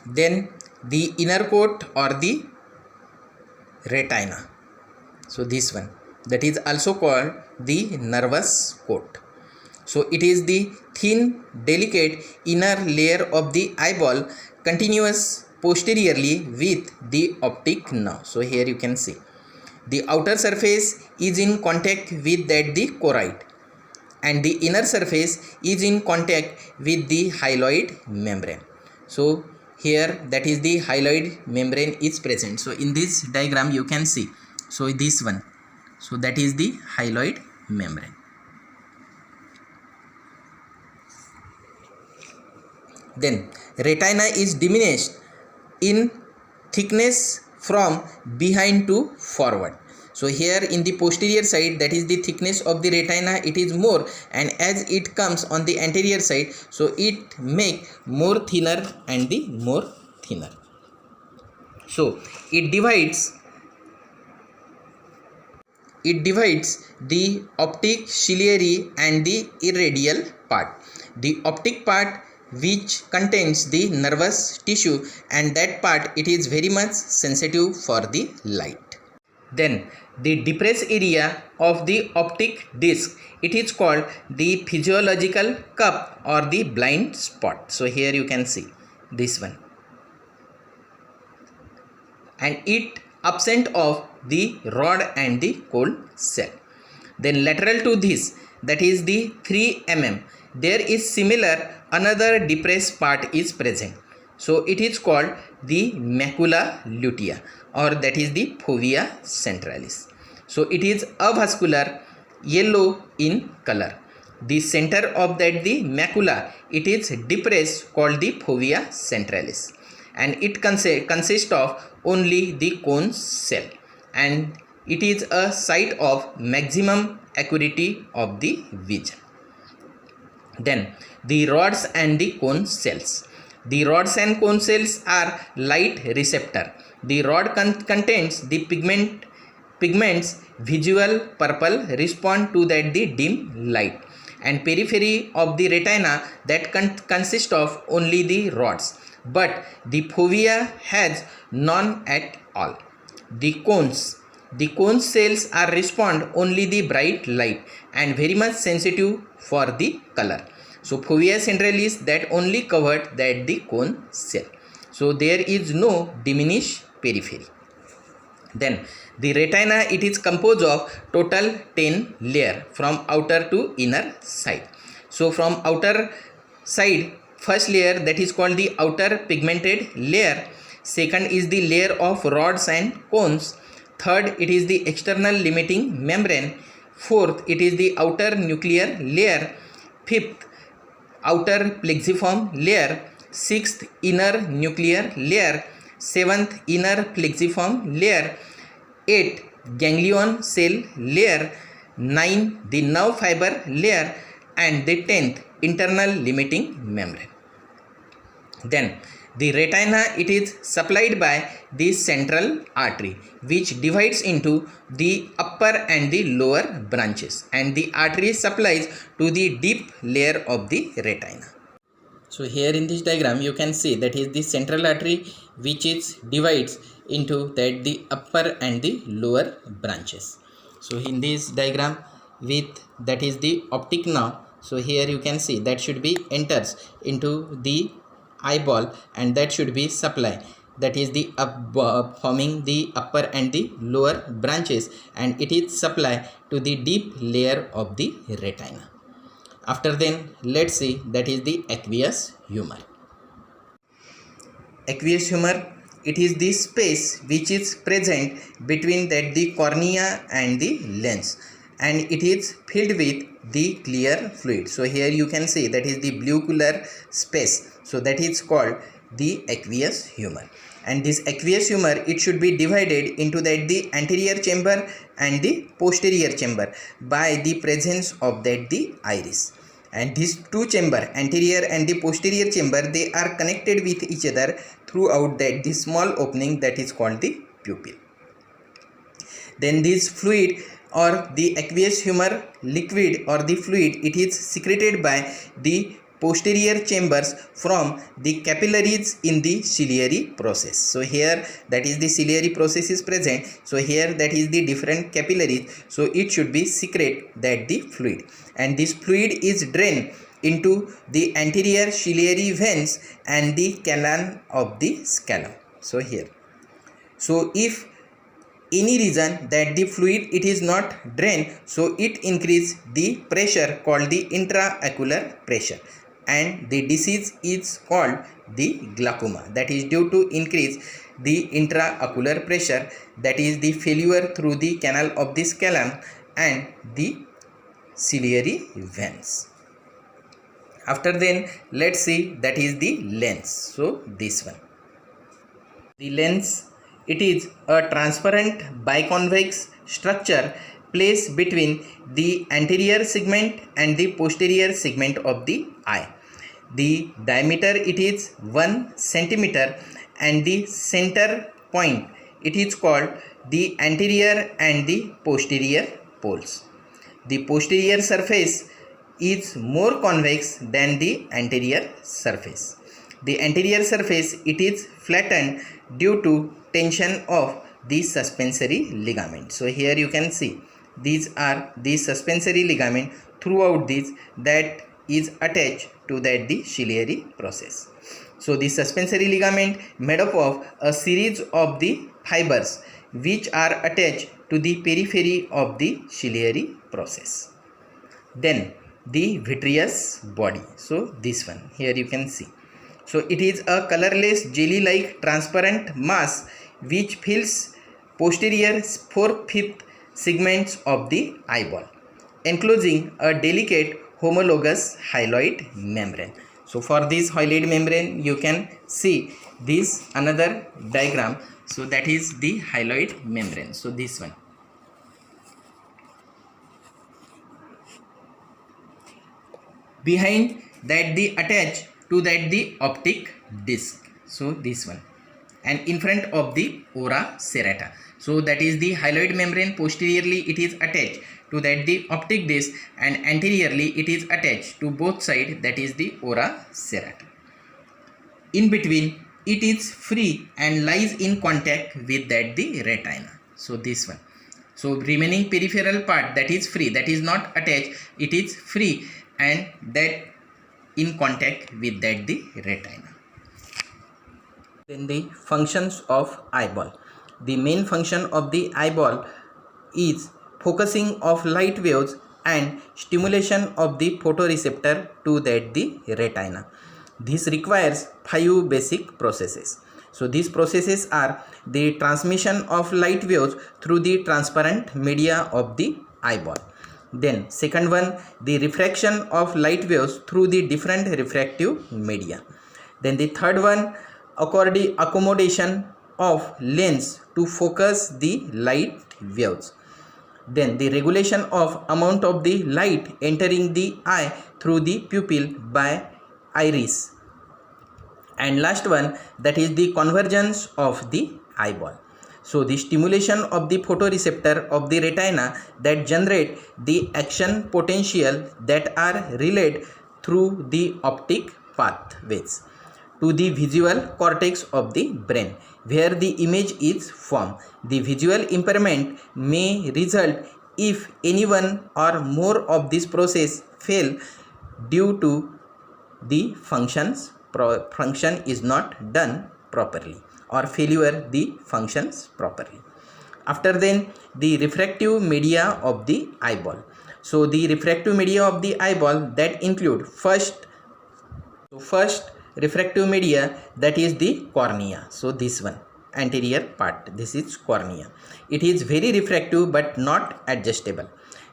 Then the inner coat or the retina. So this one, that is also called the nervous coat. So it is the thin, delicate inner layer of the eyeball continuous posteriorly with the optic nerve. So here you can see the outer surface is in contact with that the choroid, and the inner surface is in contact with the hyaloid membrane. So here that is the hyaloid membrane is present. So in this diagram you can see, so this one, so that is the hyaloid membrane. Then retina is diminished in thickness from behind to forward. So here in the posterior side, that is the thickness of the retina, it is more, and as it comes on the anterior side, so it make more thinner and the more thinner. So it divides the optic ciliary and the irradial part. The optic part which contains the nervous tissue, and that part it is very much sensitive for the light. Then the depressed area of the optic disc, it is called the physiological cup or the blind spot. So here you can see this one, and it absent of the rod and the cold cell. Then lateral to this, that is the 3 mm, there is similar another depressed part is present. So it is called the macula lutea, or that is the fovea centralis. So it is avascular, yellow in color. The center of that the macula, it is depressed, called the fovea centralis, and it consists of only the cone cell, and it is a site of maximum acuity of the vision. Then the rods and the cone cells. The rods and cone cells are light receptor. The rod contains the pigments visual purple respond to that the dim light, and periphery of the retina that consists of only the rods, but the fovea has none at all. The cone cells are respond only the bright light and very much sensitive for the color. So fovea centralis that only covered that the cone cell. So there is no diminished periphery. Then the retina, it is composed of total 10 layer from outer to inner side. So from outer side, first layer, that is called the outer pigmented layer. Second is the layer of rods and cones. Third, it is the external limiting membrane. Fourth, it is the outer nuclear layer. Fifth, outer plexiform layer. Sixth, inner nuclear layer. Seventh, inner plexiform layer. 8, ganglion cell layer. 9, the nerve fiber layer, and the 10th, internal limiting membrane. Then the retina, it is supplied by the central artery, which divides into the upper and the lower branches, and the artery supplies to the deep layer of the retina. So here in this diagram you can see that is the central artery which is divides into that the upper and the lower branches. So in this diagram with that is the optic nerve, so here you can see that should be enters into the eyeball, and that should be supply, that is the forming the upper and the lower branches, and it is supply to the deep layer of the retina. After then, let's see that is the aqueous humor. Aqueous humor, it is the space which is present between that the cornea and the lens, and it is filled with the clear fluid. So here you can see that is the blue color space. So that is called the aqueous humor. And this aqueous humor, it should be divided into that the anterior chamber and the posterior chamber by the presence of that the iris. And these two chamber, anterior and the posterior chamber, they are connected with each other throughout that the small opening that is called the pupil. Then this fluid or the aqueous humor liquid or the fluid, it is secreted by the posterior chambers from the capillaries in the ciliary process. So here that is the ciliary process is present. So here that is the different capillaries. So it should be secrete that the fluid, and this fluid is drained into the anterior ciliary veins and the canal of the scalum. So here, so if any reason that the fluid it is not drained, so it increase the pressure called the intraocular pressure, and the disease is called the glaucoma. That is due to increase the intraocular pressure, that is the failure through the canal of the scalum and the ciliary veins. After then, let's see that is the lens. So this one, the lens, it is a transparent biconvex structure placed between the anterior segment and the posterior segment of the eye. The diameter it is 1 centimeter, and the center point it is called the anterior and the posterior poles. The posterior surface is more convex than the anterior surface. The anterior surface it is flattened due to tension of the suspensory ligament. So here you can see these are the suspensory ligament throughout this that is attached to that the ciliary process. So the suspensory ligament made up of a series of the fibers which are attached to the periphery of the ciliary process. Then the vitreous body. So this one here you can see. So it is a colorless jelly-like transparent mass which fills posterior 4/5 segments of the eyeball, enclosing a delicate homologous hyaloid membrane. So for this hyaloid membrane you can see this another diagram. So that is the hyaloid membrane. So this one. Behind that the attached to that the optic disc. So this one, and in front of the ora serrata. So that is the hyaloid membrane. Posteriorly it is attached to that the optic disc, and anteriorly it is attached to both sides, that is the ora serrata. In between it is free and lies in contact with that the retina. So this one. So remaining peripheral part that is free, that is not attached, it is free and that in contact with that the retina. Then the functions of eyeball. The main function of the eyeball is focusing of light waves and stimulation of the photoreceptor to that the retina. This requires 5 basic processes. So these processes are the transmission of light waves through the transparent media of the eyeball. Then second one, the refraction of light waves through the different refractive media. Then the third one, accommodation of lens to focus the light waves. Then the regulation of amount of the light entering the eye through the pupil by iris. And last one, that is the convergence of the eyeball. So the stimulation of the photoreceptor of the retina that generate the action potential that are relayed through the optic pathways to the visual cortex of the brain, where the image is formed. The visual impairment may result if any one or more of this process fail due to the function is not done properly, or failure the functions properly. After then, the refractive media of the eyeball. So the refractive media of the eyeball that include first refractive media, that is the cornea. So this one, anterior part, this is cornea. It is very refractive but not adjustable.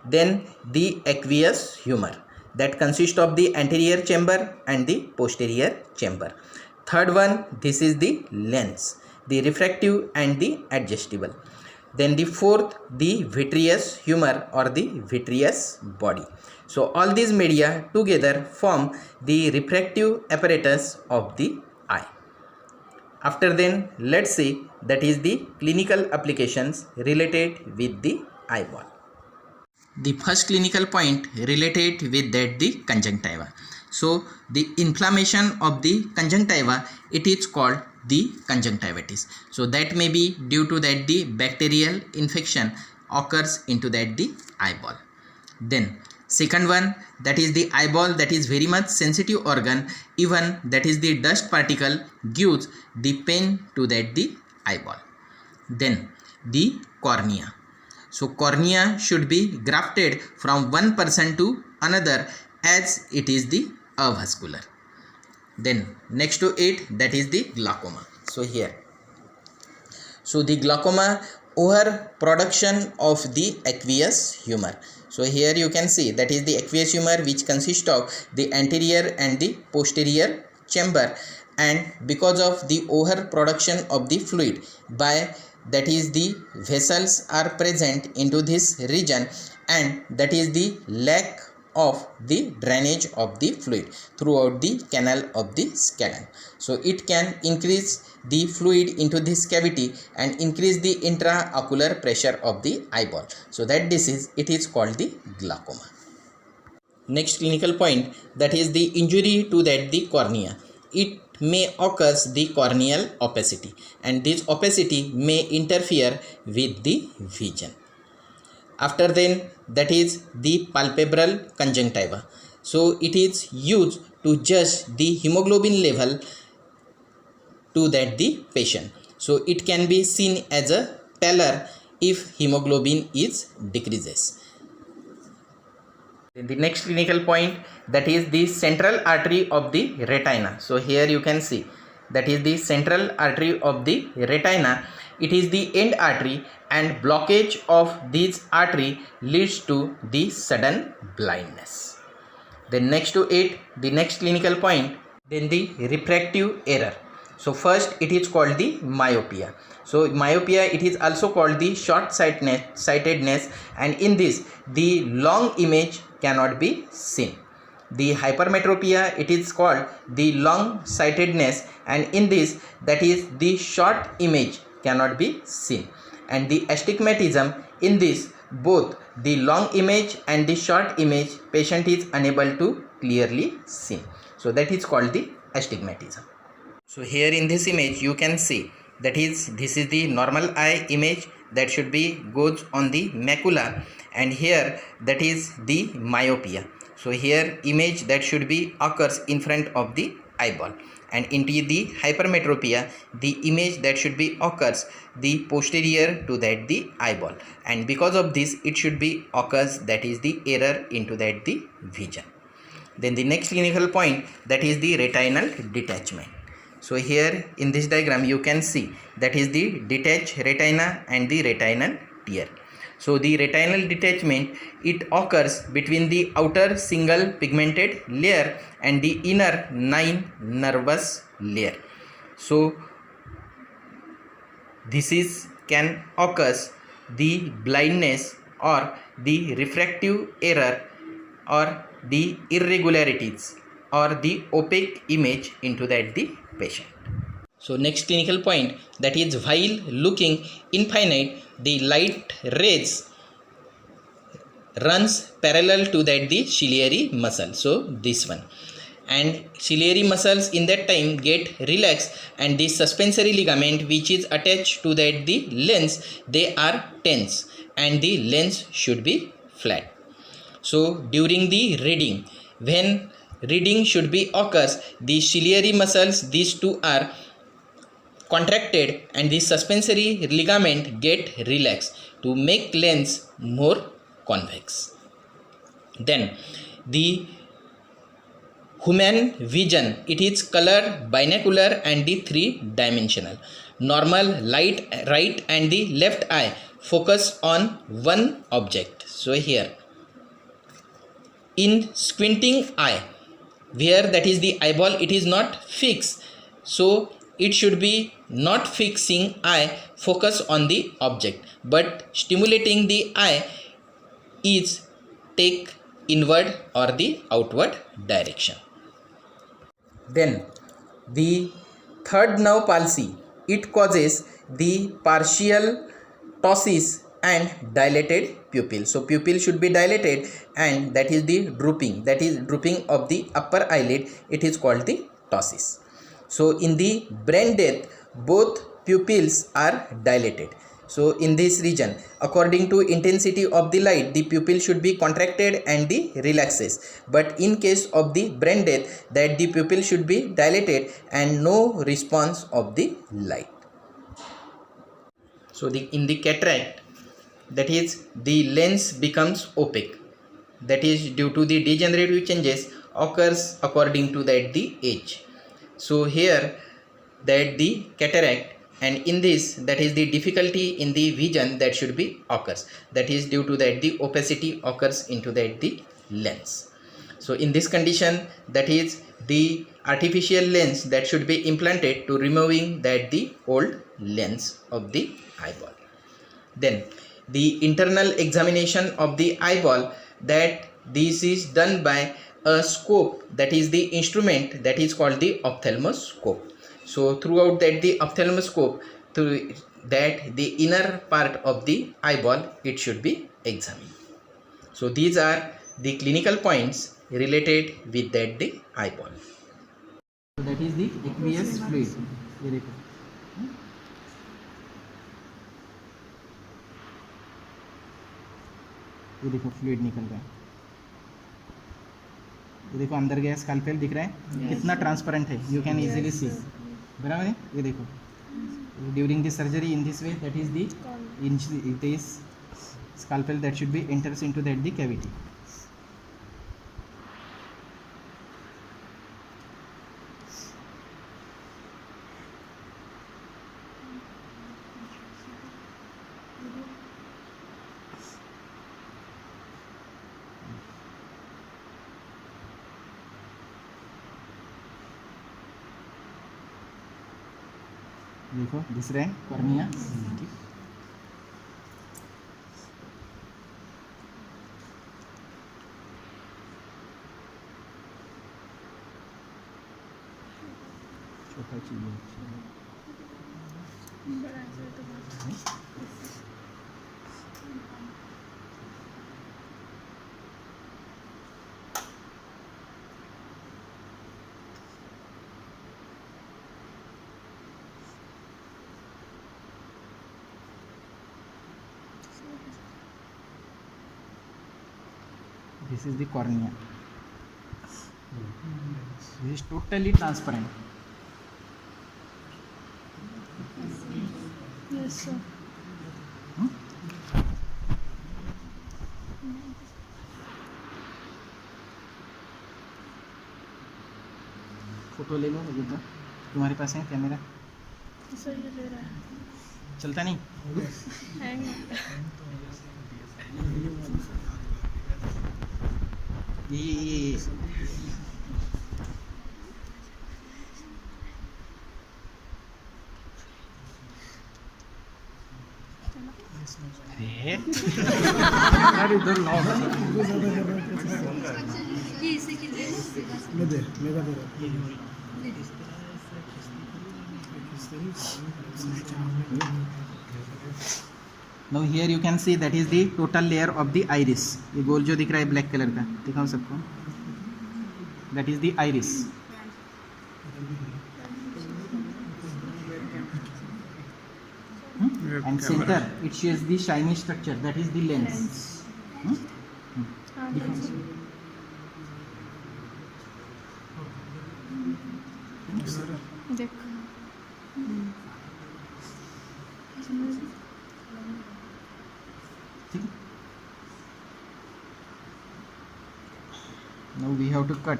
Then the aqueous humor that consists of the anterior chamber and the posterior chamber. Third one, this is the lens, the refractive and the adjustable. Then the fourth, the vitreous humor or the vitreous body. So all these media together form the refractive apparatus of the eye. After then, let's see that is the clinical applications related with the eyeball. The first clinical point related with that the conjunctiva. So the inflammation of the conjunctiva, it is called the conjunctivitis. So that may be due to that the bacterial infection occurs into that the eyeball. Then second one, that is the eyeball, that is very much sensitive organ, even that is the dust particle gives the pain to that the eyeball. Then the cornea. So cornea should be grafted from one person to another as it is the avascular. Then next to it, that is the glaucoma. So here, so the glaucoma over production of the aqueous humor. So here you can see that is the aqueous humor, which consists of the anterior and the posterior chamber, and because of the overproduction of the fluid by that is the vessels are present into this region, and that is the lack of the drainage of the fluid throughout the canal of the scalene. So it can increase the fluid into this cavity and increase the intraocular pressure of the eyeball. So that disease, it is called the glaucoma. Next clinical point, that is the injury to that the cornea. It may occurs the corneal opacity, and this opacity may interfere with the vision. After then, that is the palpebral conjunctiva. So it is used to judge the hemoglobin level to that the patient. So it can be seen as a pallor if hemoglobin is decreases. The next clinical point, that is the central artery of the retina. So here you can see that is the central artery of the retina. It is the end artery, and blockage of this artery leads to the sudden blindness. Then next to it, the next clinical point, then the refractive error. So first it is called the myopia. So myopia, it is also called the short sightedness, and in this the long image cannot be seen. The hypermetropia, it is called the long sightedness, and in this that is the short image cannot be seen. And the astigmatism, in this both the long image and the short image patient is unable to clearly see. So that is called the astigmatism. So here in this image you can see that is this is the normal eye image that should be goes on the macula, and here that is the myopia. So here image that should be occurs in front of the eyeball, and into the hypermetropia the image that should be occurs the posterior to that the eyeball, and because of this it should be occurs that is the error into that the vision. Then the next clinical point, that is the retinal detachment. So here in this diagram you can see that is the detached retina and the retinal tear. So the retinal detachment, it occurs between the outer single pigmented layer and the inner 9 nervous layer. So this is can occurs the blindness or the refractive error or the irregularities or the opaque image into that the patient. So next clinical point, that is while looking infinite the light rays runs parallel to that the ciliary muscle. So this one, and ciliary muscles in that time get relaxed, and the suspensory ligament which is attached to that the lens, they are tense, and the lens should be flat. So during the reading, when reading should be occurs, the ciliary muscles, these two are contracted and the suspensory ligament get relaxed to make lens more convex. Then the human vision, it is color, binocular and the 3-dimensional. Normal light, right and the left eye focus on one object. So here in squinting eye, where that is the eyeball, it is not fixed, so it should be not fixing eye focus on the object, but stimulating the eye is take inward or the outward direction. Then the third nerve palsy, it causes the partial ptosis and dilated pupil. So pupil should be dilated, and that is the drooping, that is drooping of the upper eyelid. It is called the ptosis. So in the brain death, both pupils are dilated. So in this region, according to intensity of the light, the pupil should be contracted and the relaxes. But in case of the brain death, that the pupil should be dilated and no response of the light. So in the cataract, that is the lens becomes opaque. That is due to the degenerative changes occurs according to that the age. So here that the cataract, and in this, that is the difficulty in the vision that should be occurs, that is due to that the opacity occurs into that the lens. So in this condition, that is the artificial lens that should be implanted to removing that the old lens of the eyeball. Then the internal examination of the eyeball, that this is done by a scope, that is the instrument that is called the ophthalmoscope. So throughout that the ophthalmoscope, through that the inner part of the eyeball, it should be examined. So these are the clinical points related with that the eyeball. So that is the aqueous fluid. ये देखो fluid निकल रहा है, ये देखो अंदर गया, scalpel दिख रहा है कितना ट्रांसपेरेंट है, यू कैन इजीली सी, बराबर है। ये देखो during the surgery in this way, that is the it is scalpel that should be enters into that the cavity. देखो दिस रहा है कॉर्निया। छोटा चीज this is the cornea. This is totally transparent. Yes, sir. Photo ले लो अभी तो, तुम्हारे पास है कैमरा? सर ये ले रहा है, चलता नहीं हैंग। ये अरे इधर लाओ Now here you can see that is the total layer of the iris. ये गोल जो दिख रहा है ब्लैक कलर का, दिखाओ सबको, that is the iris. And center it shows the shiny structure, that is the lens. देख Now we have to cut.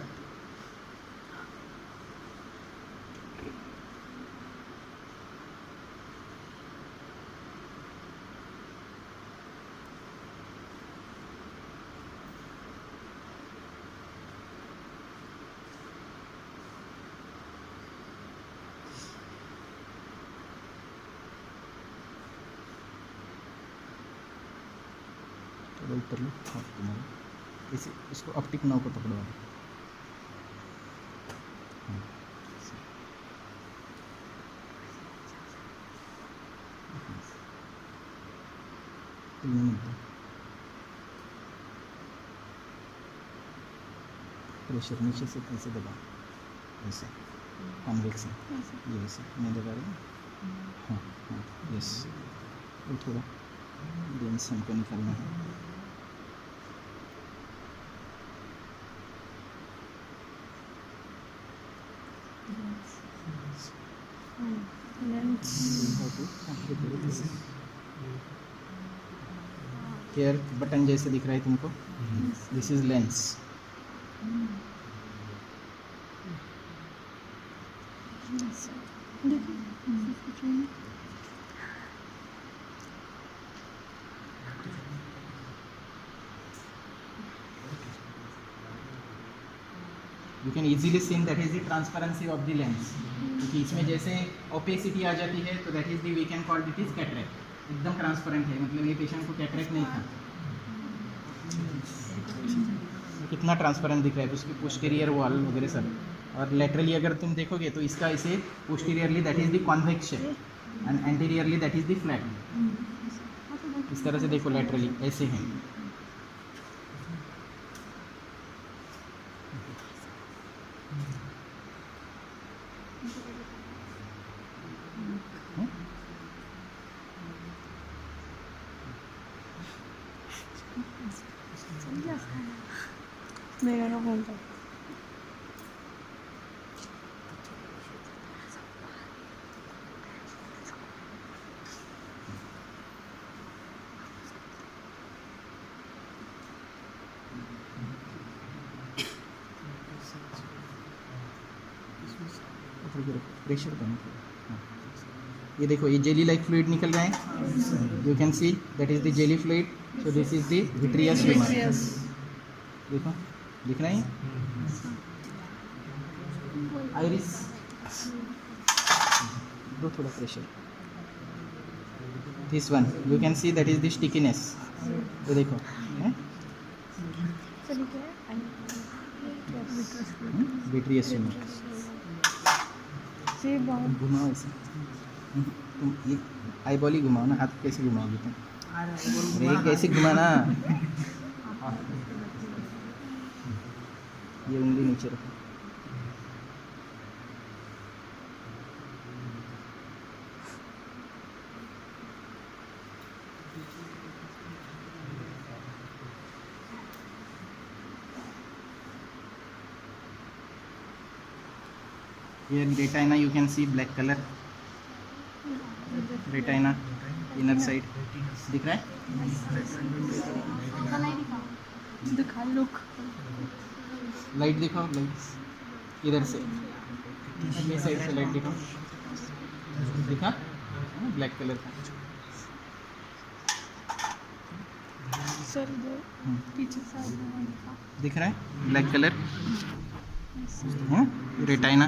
ऊपर लो इसे, इसको ऑप्टिक नाव को पकड़ो। फुल नहीं मिलता। प्रेशर नीचे से ऐसे दबाओ, ऐसे कॉन्वेक्स है ये, ऐसे नहीं दबा रहे हैं। हाँ हाँ यस, वो थोड़ा लेंस हमको निकालना है। लेंस हेयर बटन जैसे दिख रहा है तुमको, दिस इज लेंस। देखिए you can easily seen that is the transparency of the lens, क्योंकि इसमें जैसे ओपेसिटी आ जाती है तो that is the we can call it is cataract. एकदम ट्रांसपेरेंट है, मतलब ये पेशेंट को कैटरेक्ट नहीं था। कितना ट्रांसपेरेंट दिख रहा है, उसकी पोस्टीरियर वॉल वगैरह सब। और लेटरली अगर तुम देखोगे तो इसका इसे posteriorly that is the convex shape and anteriorly that is the flat. इस तरह से देखो, लेटरली ऐसे है। मेरा ना फोन था। प्रेशर कम। ये देखो, ये जेली लाइक फ्लूइड निकल रहा है, you can see that is the jelly fluid. So this is the vitreous humour. देखो दिख रहा है आइरिस। दो थोड़ा pressure. This one you can see that is the stickiness. ये देखो विट्रियस ह्यूमर। से बहुत घुमाओ ऐसे, तुम ये आई बॉल ही घुमाओ ना, हाथ कैसे घुमाओगे तुम? अरे कैसे घुमाना, ये उंगली नीचे रखो। Here retina you can see black color, retina inner side दिख रहा है। दिखा लुक लाइट दिखाओ, लाइट इधर से, ये साइड से लाइट दिखाओ। दिखा ब्लैक कलर का। सर दो पीछे साइड में दिख रहा है ब्लैक कलर है, रेटाइना।